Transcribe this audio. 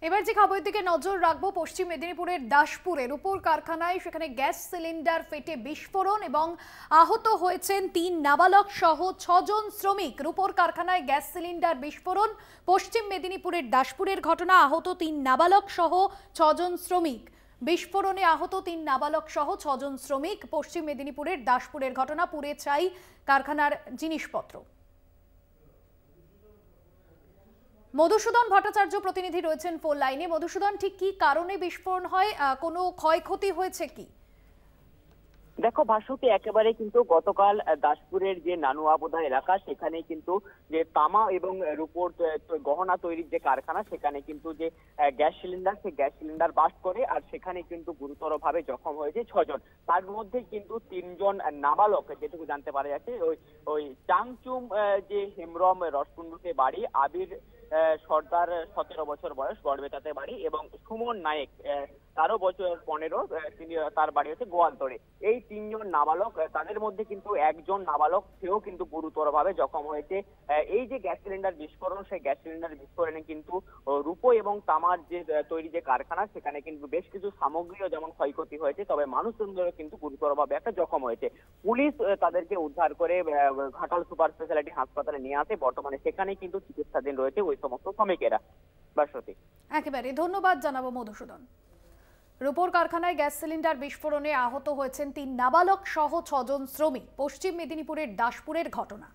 এবার যে খবরের দিকে নজর রাখবো, পশ্চিম মেদিনীপুরের দাসপুরের রূপোর কারখানায় সেখানে গ্যাস সিলিন্ডার ফেটে বিস্ফোরণ এবং আহত হয়েছেন ৩ নাবালক সহ ৬ জন শ্রমিক। রূপোর কারখানায় গ্যাস সিলিন্ডার বিস্ফোরণ, পশ্চিম মেদিনীপুরের দাসপুরের ঘটনা। আহত ৩ নাবালক সহ ৬ জন শ্রমিক। বিস্ফোরণে আহত ৩ নাবালক সহ ৬ জন শ্রমিক। পশ্চিম মেদিনীপুরের দাসপুরের ঘটনা। পুড়ে ছাই কারখানার জিনিসপত্র। মধুসূদন ভট্টাচার্য প্রতিনিধি রয়েছেন ফোন লাইনে। মধুসূদন, ঠিক কি কারণে বিস্ফোরণ হয়, কোনো ক্ষয়ক্ষতি হয়েছে কি? দেখো ভাস্বতী, একেবারে কিন্তু গতকাল দাসপুরের যে নানুয়াবোদা এলাকা, সেখানে কিন্তু যে তামা এবং রূপোর গহনা তৈরির যে কারখানা, সেখানে কিন্তু যে গ্যাস সিলিন্ডার, সেই গ্যাস সিলিন্ডার বাস্ট করে, আর সেখানে কিন্তু গুরুতর ভাবে জখম হয়েছে ৬ জন। তার মধ্যে কিন্তু ৩ জন নাবালক, যেটুকু জানতে পারা যাচ্ছে। ওই চাংচুম যে হেমরম রসকুন্ডুতে বাড়ি, আবির সর্দার ১৭ বছর বয়স, গড়বেতাতে বাড়ি, এবং সুমন নায়েক ১৩ বছর ১৫, তিনি তার বাড়ি হচ্ছে গোয়ালতরে। এই ৩ জন নাবালক, তাদের মধ্যে কিন্তু একজন নাবালক, সেও কিন্তু গুরুতর ভাবে জখম হয়েছে। এই যে গ্যাস সিলিন্ডার বিস্ফোরণ, সেই গ্যাস সিলিন্ডার বিস্ফোরণে কিন্তু রূপো এবং তামার যে তৈরি যে কারখানা, সেখানে কিন্তু বেশ কিছু সামগ্রীও যেমন ক্ষয়ক্ষতি হয়েছে, তবে মানুষজনদেরও কিন্তু গুরুতর ভাবে একটা জখম হয়েছে। পুলিশ তাদেরকে উদ্ধার করে ঘাটাল সুপার স্পেশালিটি হাসপাতালে নিয়ে আসে। বর্তমানে সেখানে কিন্তু চিকিৎসাধীন রয়েছে ওই সমস্ত শ্রমিকেরা। বাসতী, একেবারে ধন্যবাদ জানাবো মধুসূদন। রূপোর কারখানায় গ্যাস সিলিন্ডার বিস্ফোরণে আহত হয়েছেন ৩ নাবালক সহ ৬ জন শ্রমিক। পশ্চিম মেদিনীপুরের দাসপুরের ঘটনা।